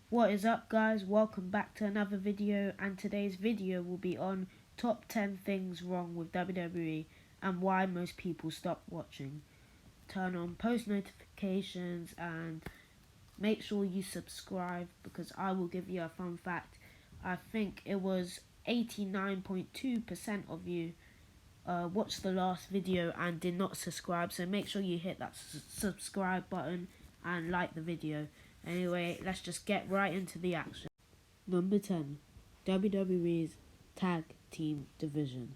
What is up, guys? Welcome back to another video, and today's video will be on top 10 things wrong with WWE and why most people stop watching. Turn on post notifications and make sure you subscribe, because I will give you a fun fact. I think it was 89.2% of you watched the last video and did not subscribe, so make sure you hit that subscribe button and like the video. Anyway, let's just get right into the action. Number 10. WWE's Tag Team Division.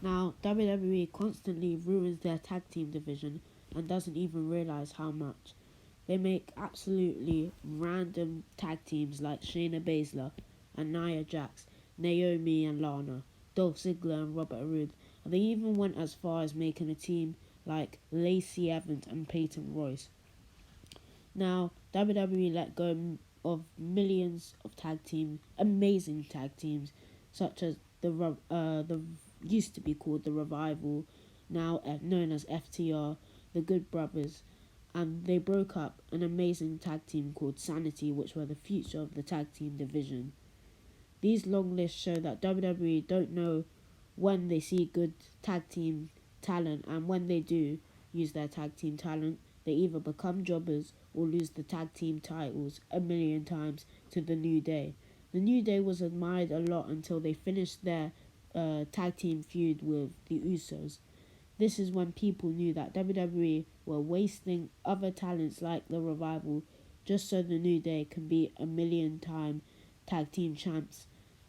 Now, WWE constantly ruins their tag team division and doesn't even realize how much. They make absolutely random tag teams like Shayna Baszler and Nia Jax, Naomi and Lana, Dolph Ziggler and Robert Roode, and they even went as far as making a team like Lacey Evans and Peyton Royce. Now, WWE let go of millions of amazing tag teams, such as the used to be called the Revival, now known as FTR, the Good Brothers, and they broke up an amazing tag team called Sanity, which were the future of the tag team division. These long lists show that WWE don't know when they see good tag team talent, and when they do use their tag team talent, they either become jobbers or lose the tag team titles a million times to the New Day. The New Day was admired a lot until they finished their tag team feud with the Usos. This is when people knew that WWE were wasting other talents like the Revival just so the New Day can be a million-time tag team champs.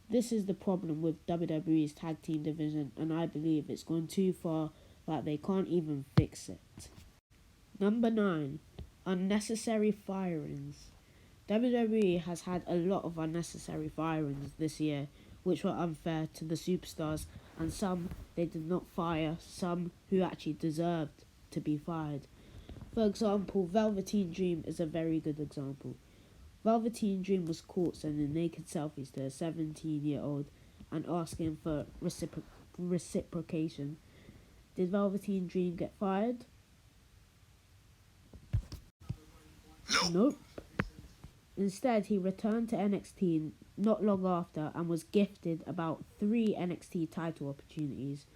This is the problem with WWE's tag team division, and I believe it's gone too far that they can't even fix it. Number 9. Unnecessary firings. WWE has had a lot of unnecessary firings this year, which were unfair to the superstars, and some they did not fire, some who actually deserved to be fired. For example, Velveteen Dream is a very good example. Velveteen Dream was caught sending naked selfies to a 17-year-old and asking for reciprocation. Did Velveteen Dream get fired? Nope. Instead, he returned to NXT not long after and was gifted about 3 NXT title opportunities.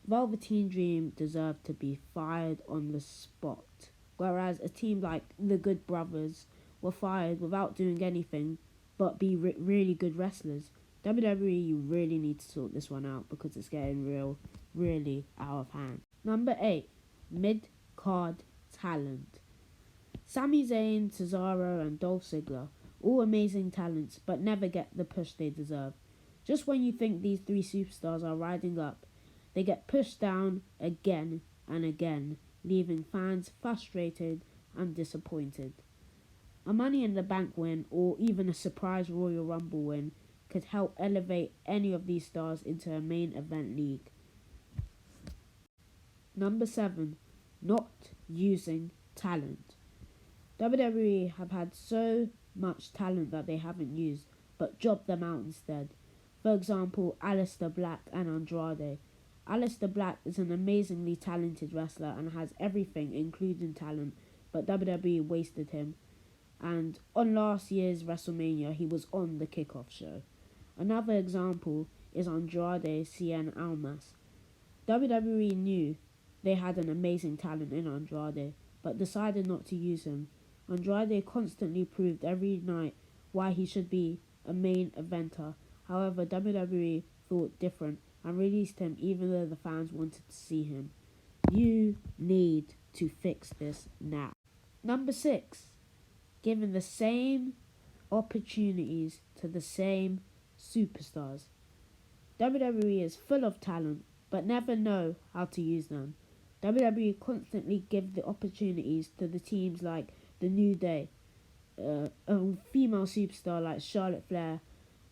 Velveteen Dream deserved to be fired on the spot, whereas a team like the Good Brothers were fired without doing anything but be really good wrestlers. WWE, you really need to sort this one out because it's getting really out of hand. Number 8. Mid-card talent. Sami Zayn, Cesaro and Dolph Ziggler, all amazing talents but never get the push they deserve. Just when you think these 3 superstars are riding up, they get pushed down again and again, leaving fans frustrated and disappointed. A Money in the Bank win or even a surprise Royal Rumble win could help elevate any of these stars into a main event league. Number 7. Not using talent. WWE have had so much talent that they haven't used, but jobbed them out instead. For example, Aleister Black and Andrade. Aleister Black is an amazingly talented wrestler and has everything, including talent, but WWE wasted him. And on last year's WrestleMania, he was on the kickoff show. Another example is Andrade Cien Almas. WWE knew they had an amazing talent in Andrade, but decided not to use him. Andrade constantly proved every night why he should be a main eventer. However, WWE thought different and released him even though the fans wanted to see him. You need to fix this now. Number 6. Giving the same opportunities to the same superstars. WWE is full of talent but never know how to use them. WWE constantly give the opportunities to the teams like the New Day, a female superstar like Charlotte Flair,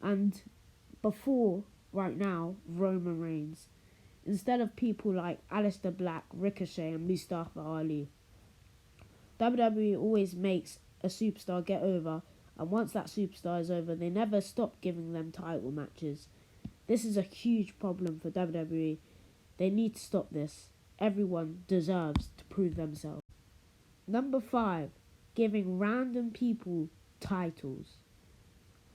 and before, right now, Roman Reigns, instead of people like Aleister Black, Ricochet and Mustafa Ali. WWE always makes a superstar get over, and once that superstar is over, they never stop giving them title matches. This is a huge problem for WWE. They need to stop this. Everyone deserves to prove themselves. Number 5. giving random people titles.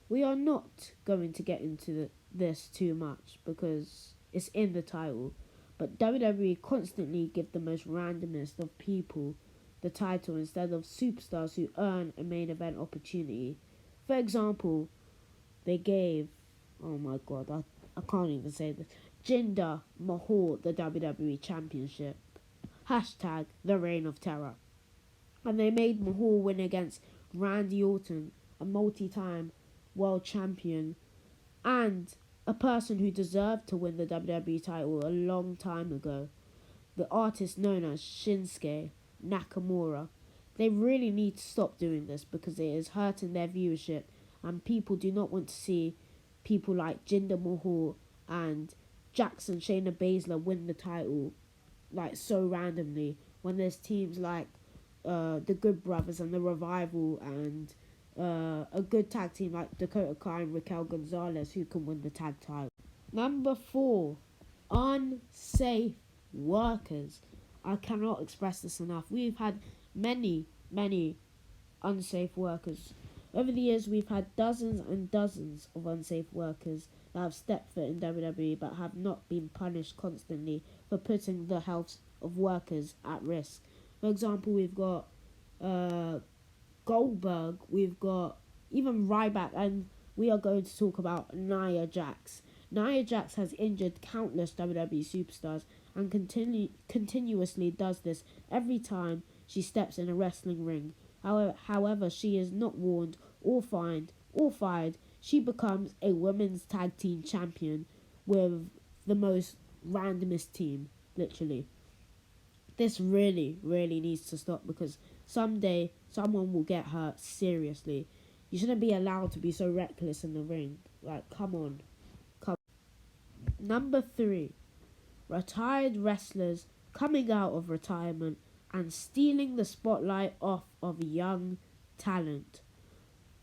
We are not going to get into this too much because it's in the title, but WWE constantly give the most randomest of people the title instead of superstars who earn a main event opportunity. For example, they gave, oh my god, I can't even say this, Jinder Mahal the WWE Championship. Hashtag the Reign of Terror. And they made Mahal win against Randy Orton, a multi-time world champion and a person who deserved to win the WWE title a long time ago, the artist known as Shinsuke Nakamura. They really need to stop doing this because it is hurting their viewership and people do not want to see people like Jinder Mahal and Jackson Shayna Baszler win the title like so randomly when there's teams like the Good Brothers and the Revival and a good tag team like Dakota Kai and Raquel Gonzalez who can win the tag title. Number 4, unsafe workers. I cannot express this enough. We've had many unsafe workers. Over the years, we've had dozens and dozens of unsafe workers that have stepped foot in WWE but have not been punished constantly for putting the health of workers at risk. For example, we've got Goldberg, we've got even Ryback, and we are going to talk about Nia Jax. Nia Jax has injured countless WWE superstars and continuously does this every time she steps in a wrestling ring. However, she is not warned or fined or fired. She becomes a women's tag team champion with the most randomest team, literally. This really needs to stop because someday someone will get hurt seriously. You shouldn't be allowed to be so reckless in the ring. Like, come on. Number 3, retired wrestlers coming out of retirement and stealing the spotlight off of young talent.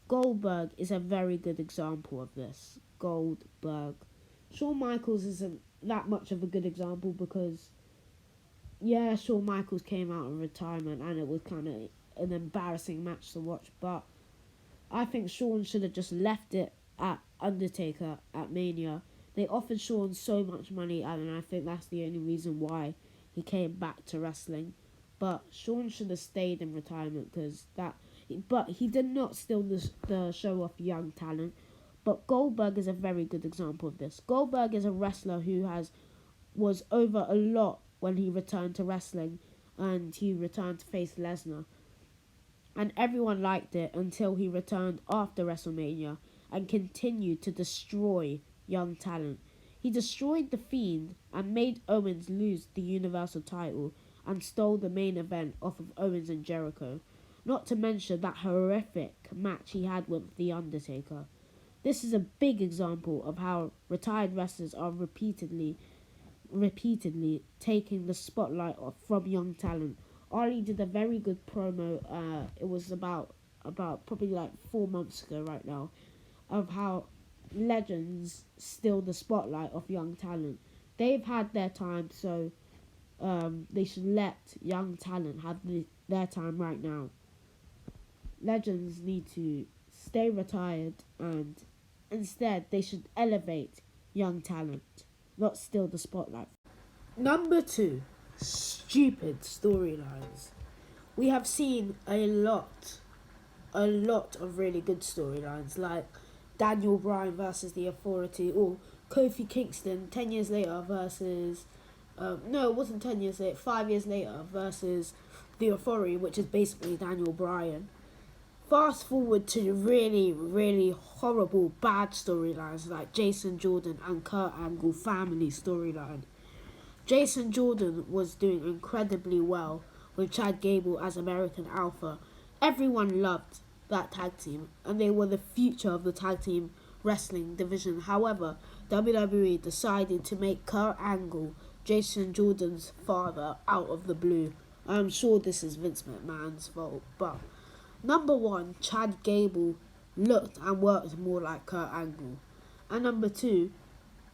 Goldberg is a very good example of this. Goldberg. Shawn Michaels isn't that much of a good example because, yeah, Shawn Michaels came out of retirement and it was kind of an embarrassing match to watch, but I think Shawn should have just left it at Undertaker at Mania. They offered Shawn so much money and I think that's the only reason why he came back to wrestling. But Shawn should have stayed in retirement but he did not steal the show off young talent. But Goldberg is a very good example of this. Goldberg is a wrestler who was over a lot when he returned to wrestling and he returned to face Lesnar. And everyone liked it until he returned after WrestleMania and continued to destroy young talent. He destroyed The Fiend and made Owens lose the Universal title and stole the main event off of Owens and Jericho. Not to mention that horrific match he had with The Undertaker. This is a big example of how retired wrestlers are repeatedly taking the spotlight off from young talent. Ali did a very good promo, it was about probably like 4 months ago right now, of how legends steal the spotlight of young talent. They've had their time, so they should let young talent have their time right now. Legends need to stay retired and instead they should elevate young talent, not steal the spotlight. Number 2, stupid storylines. We have seen a lot of really good storylines like Daniel Bryan versus The Authority or Kofi Kingston 10 years later versus no, it wasn't 10 years later, 5 years later versus The Authority, which is basically Daniel Bryan. Fast forward to really horrible bad storylines like Jason Jordan and Kurt Angle family storyline. Jason Jordan was doing incredibly well with Chad Gable as American Alpha. Everyone loved that tag team and they were the future of the tag team wrestling division. However, WWE decided to make Kurt Angle Jason Jordan's father out of the blue. I'm sure this is Vince McMahon's fault, but number 1, Chad Gable looked and worked more like Kurt Angle. And number 2,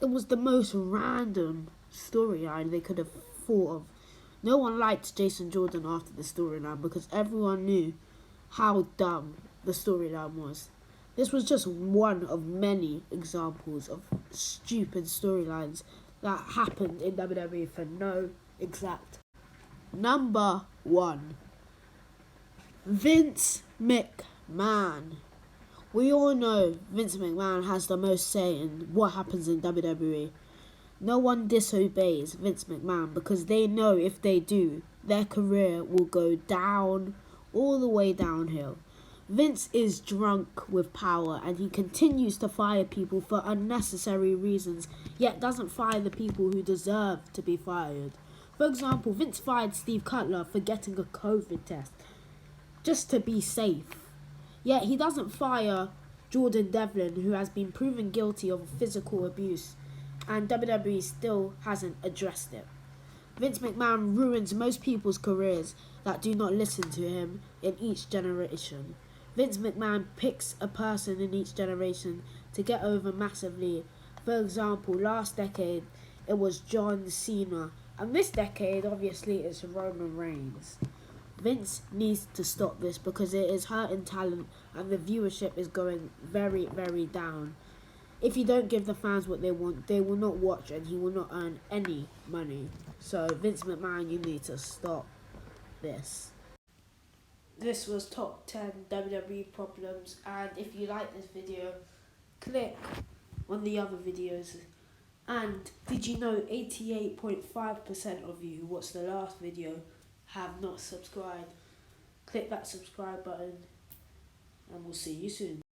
it was the most random storyline they could have thought of. No one liked Jason Jordan after the storyline because everyone knew how dumb the storyline was. This was just one of many examples of stupid storylines that happened in WWE for no exact. Number 1. Vince McMahon. We all know Vince McMahon has the most say in what happens in WWE. No one disobeys Vince McMahon because they know if they do, their career will go down, all the way downhill. Vince is drunk with power and he continues to fire people for unnecessary reasons, yet doesn't fire the people who deserve to be fired. For example, Vince fired Steve Cutler for getting a COVID test, just to be safe. Yet he doesn't fire Jordan Devlin, who has been proven guilty of physical abuse, and WWE still hasn't addressed it. Vince McMahon ruins most people's careers that do not listen to him in each generation. Vince McMahon picks a person in each generation to get over massively. For example, last decade it was John Cena, and this decade obviously it's Roman Reigns. Vince needs to stop this because it is hurting talent and the viewership is going very, very down. If you don't give the fans what they want, they will not watch and he will not earn any money. So Vince McMahon, you need to stop this. This was top 10 WWE problems, and if you like this video, click on the other videos. And did you know 88.5% of you who watched the last video have not subscribed? Click that subscribe button and we'll see you soon.